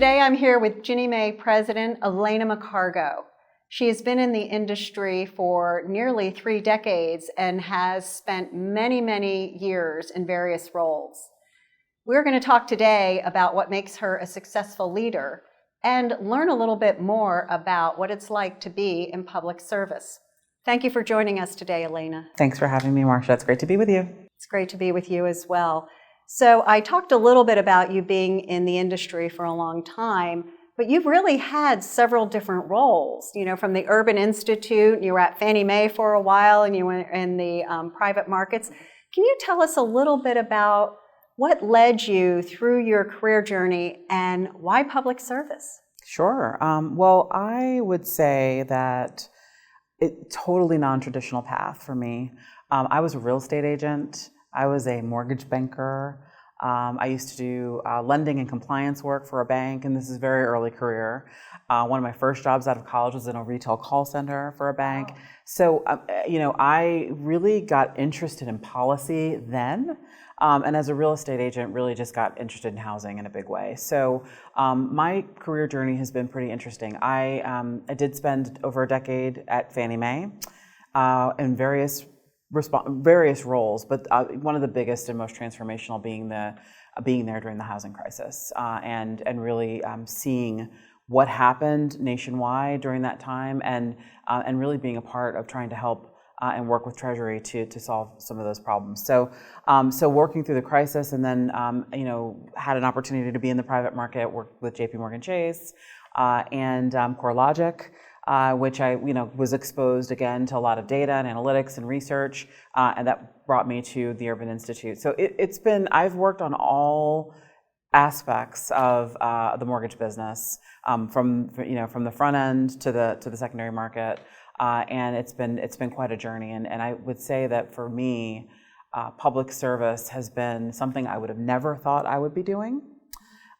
today I'm here with Ginnie Mae President Alanna McCargo. She has been in the industry for nearly 3 decades and has spent many, many years in various roles. We're going to talk today about what makes her a successful leader and learn a little bit more about what it's like to be in public service. Thank you for joining us today, Alanna. Thanks for having me, Marcia. It's great to be with you. It's great to be with you as well. So I talked a little bit about you being in the industry for a long time, but you've really had several different roles. You know, from the Urban Institute, you were at Fannie Mae for a while, and you were in the private markets. Can you tell us a little bit about what led you through your career journey and why public service? Sure. Well, I would say that it's totally non-traditional path for me. I was a real estate agent. I was a mortgage banker. I used to do lending and compliance work for a bank, and this is a very early career. One of my first jobs out of college was in a retail call center for a bank. Wow. So, I really got interested in policy then, and as a real estate agent, really just got interested in housing in a big way. So, my career journey has been pretty interesting. I did spend over a decade at Fannie Mae in various roles, but one of the biggest and most transformational being there during the housing crisis, and really seeing what happened nationwide during that time, and really being a part of trying to help and work with Treasury to solve some of those problems. So working through the crisis, and then had an opportunity to be in the private market, worked with JP Chase and CoreLogic. Which I was exposed again to a lot of data and analytics and research, and that brought me to the Urban Institute. So I've worked on all aspects of the mortgage business, from the front end to the secondary market, and it's been quite a journey. And I would say that for me, public service has been something I would have never thought I would be doing.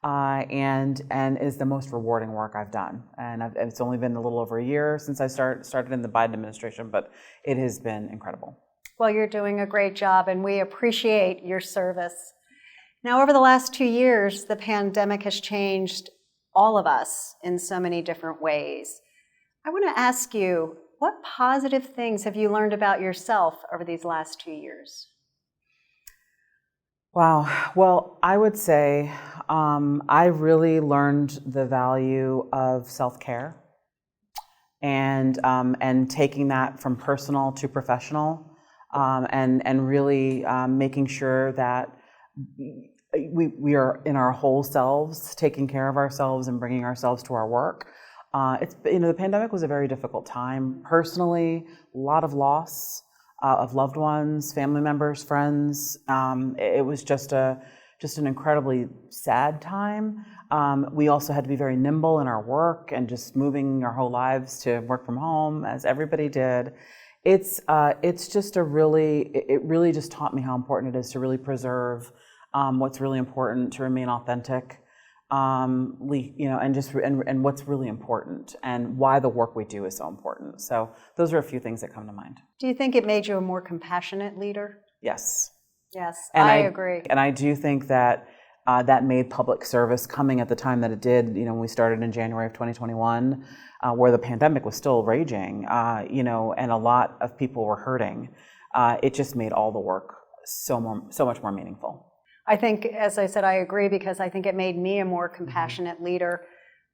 And is the most rewarding work I've done. And it's only been a little over a year since I started in the Biden administration, but it has been incredible. Well, you're doing a great job, and we appreciate your service. Now, over the last 2 years, the pandemic has changed all of us in so many different ways. I want to ask you, what positive things have you learned about yourself over these last 2 years? Wow. Well, I would say I really learned the value of self-care and taking that from personal to professional, and really making sure that we are in our whole selves, taking care of ourselves and bringing ourselves to our work. The pandemic was a very difficult time personally, a lot of loss of loved ones, family members, friends. It was just an incredibly sad time. We also had to be very nimble in our work and just moving our whole lives to work from home, as everybody did. It really just taught me how important it is to really preserve what's really important, to remain authentic, and what's really important and why the work we do is so important. So those are a few things that come to mind. Do you think it made you a more compassionate leader? Yes. Yes, and I agree. And I do think that that made public service, coming at the time that it did, when we started in January of 2021, where the pandemic was still raging, and a lot of people were hurting. It just made all the work so much more meaningful. I think, as I said, I agree, because I think it made me a more compassionate leader.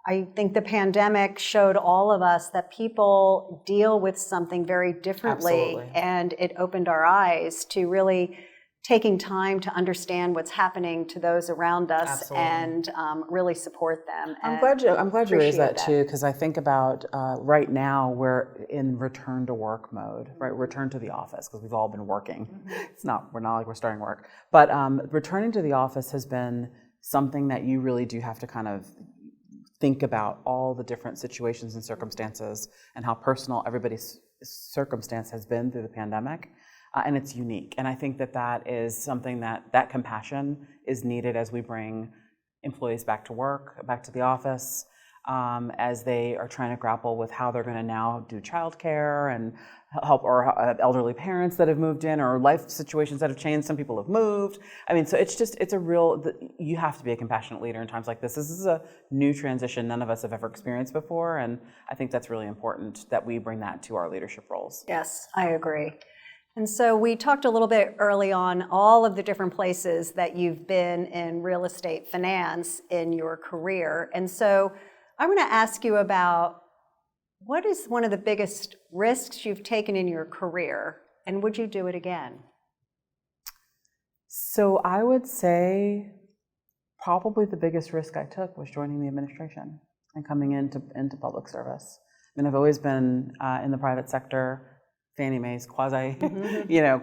I think the pandemic showed all of us that people deal with something very differently. Absolutely. And it opened our eyes to really taking time to understand what's happening to those around us. Absolutely. And really support them. I'm glad you raised that too, because I think about right now we're in return to work mode, right? Return to the office, because we've all been working. Mm-hmm. We're not like we're starting work, but returning to the office has been something that you really do have to kind of think about all the different situations and circumstances and how personal everybody's circumstance has been through the pandemic. And it's unique. And I think that is something that compassion is needed as we bring employees back to work, back to the office, as they are trying to grapple with how they're going to now do childcare and help, or elderly parents that have moved in, or life situations that have changed. Some people have moved. I mean, so it's a real, you have to be a compassionate leader in times like this. This is a new transition none of us have ever experienced before, and I think that's really important that we bring that to our leadership roles. Yes, I agree. And so we talked a little bit early on all of the different places that you've been in real estate finance in your career. And so I want to ask you about, what is one of the biggest risks you've taken in your career, and would you do it again? So I would say probably the biggest risk I took was joining the administration and coming into public service. I mean, I've always been in the private sector. Fannie Mae's quasi,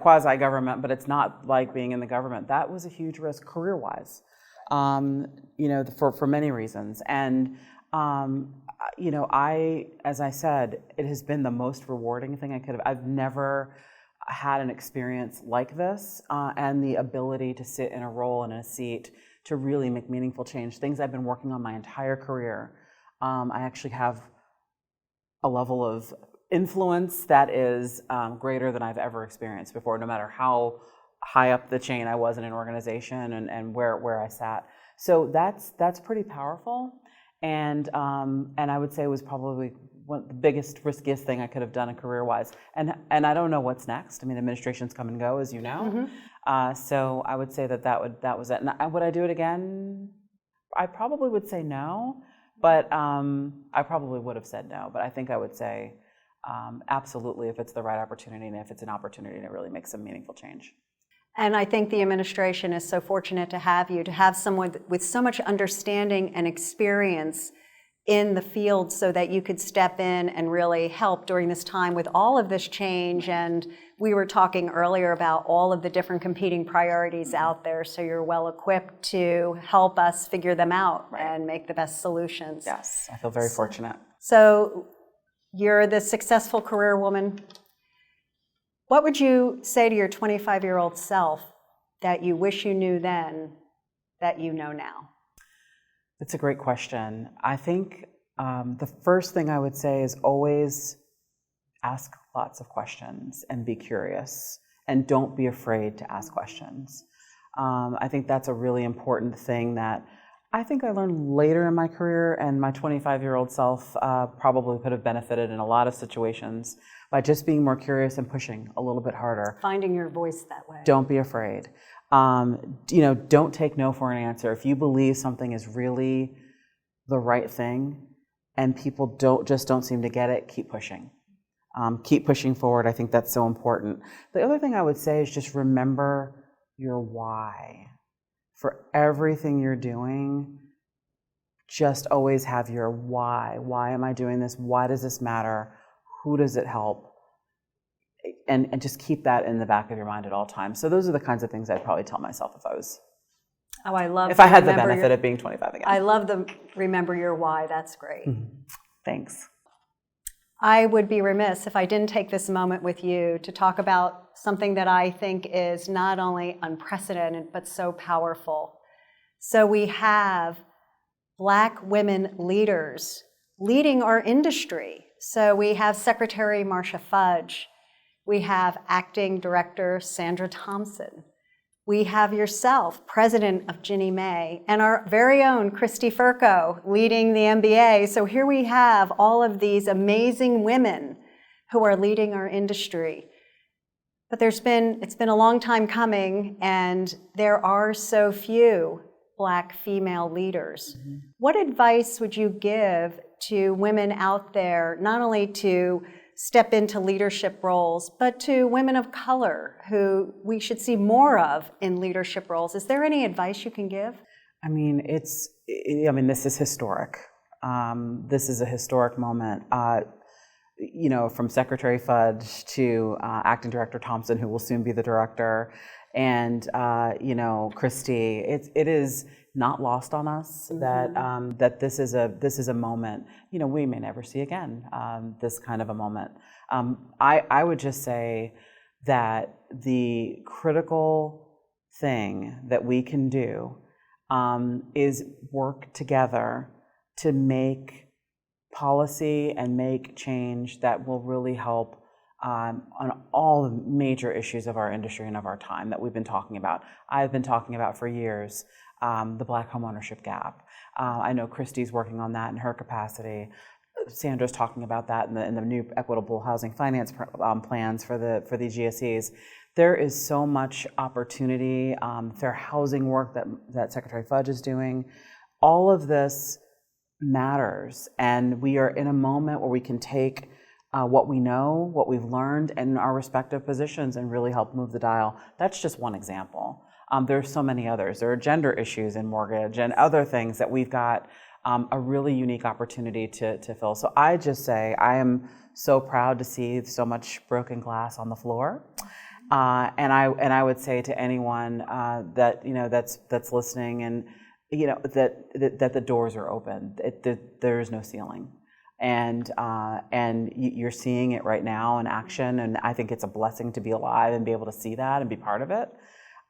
quasi government, but it's not like being in the government. That was a huge risk career-wise, for many reasons. And as I said, it has been the most rewarding thing I could have. I've never had an experience like this, and the ability to sit in a role and in a seat to really make meaningful change. Things I've been working on my entire career. I actually have a level of influence that is greater than I've ever experienced before, no matter how high up the chain I was in an organization and where I sat. So that's pretty powerful. And I would say it was probably one of the biggest, riskiest thing I could have done career-wise. And I don't know what's next. I mean, administrations come and go, as you know. So I would say that was it. And would I do it again? I probably would say no, but I probably would have said no. But I think I would say absolutely, if it's the right opportunity and if it's an opportunity to really make some meaningful change. And I think the administration is so fortunate to have someone with so much understanding and experience in the field so that you could step in and really help during this time with all of this change. And we were talking earlier about all of the different competing priorities out there, so you're well equipped to help us figure them out and make the best solutions. Yes, I feel very fortunate. So you're the successful career woman. What would you say to your 25-year-old self that you wish you knew then that you know now? That's a great question. I think the first thing I would say is always ask lots of questions and be curious, and don't be afraid to ask questions. I think that's a really important thing that I think I learned later in my career, and my 25-year-old self probably could have benefited in a lot of situations by just being more curious and pushing a little bit harder. Finding your voice that way. Don't be afraid. Don't take no for an answer. If you believe something is really the right thing and people don't seem to get it, keep pushing. Keep pushing forward. I think that's so important. The other thing I would say is just remember your why. For everything you're doing, just always have your why. Why am I doing this? Why does this matter? Who does it help? And just keep that in the back of your mind at all times. So those are the kinds of things I'd probably tell myself if I had the benefit of being 25 again. I love the remember your why. That's great. Thanks. I would be remiss if I didn't take this moment with you to talk about something that I think is not only unprecedented, but so powerful. So we have Black women leaders leading our industry. So we have Secretary Marcia Fudge. We have Acting Director Sandra Thompson. We have yourself, President of Ginnie Mae, and our very own Christy Furco leading the MBA. So here we have all of these amazing women who are leading our industry. But it's been a long time coming, and there are so few Black female leaders. What advice would you give to women out there, not only to step into leadership roles, but to women of color who we should see more of in leadership roles? Is there any advice you can give? I mean, this is historic. This is a historic moment. From Secretary Fudge to Acting Director Thompson, who will soon be the director, and Christy. It is not lost on us that this is a moment we may never see again. This kind of a moment. I would just say that the critical thing that we can do is work together to make policy and make change that will really help on all the major issues of our industry and of our time that we've been talking about. I've been talking about for years the Black homeownership gap. I know Christy's working on that in her capacity. Sandra's talking about that in the new equitable housing finance plans for the GSEs. There is so much opportunity. Fair housing work that Secretary Fudge is doing. All of this matters, and we are in a moment where we can take what we know, what we've learned in our respective positions and really help move the dial. That's just one example. There's so many others. There are gender issues in mortgage and other things that we've got a really unique opportunity to fill. So I just say I am so proud to see so much broken glass on the floor. And I would say to anyone that that's listening and that the doors are open. There is no ceiling. And you're seeing it right now in action, and I think it's a blessing to be alive and be able to see that and be part of it.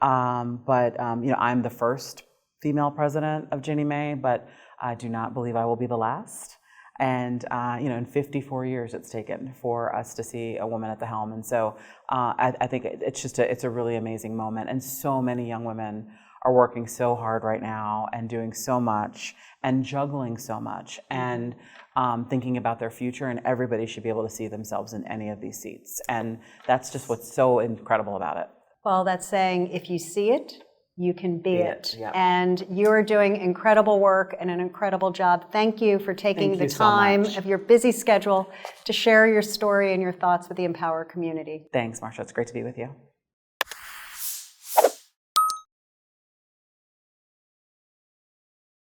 I'm the first female president of Ginnie Mae, but I do not believe I will be the last. And in 54 years it's taken for us to see a woman at the helm, and so I think it's a really amazing moment, and so many young women are working so hard right now and doing so much and juggling so much and thinking about their future, and everybody should be able to see themselves in any of these seats. And that's just what's so incredible about it. Well, that's saying if you see it, you can be it. Yep. And you're doing incredible work and an incredible job. Thank you for taking the time of your busy schedule to share your story and your thoughts with the mPower community. Thanks, Marcia. It's great to be with you.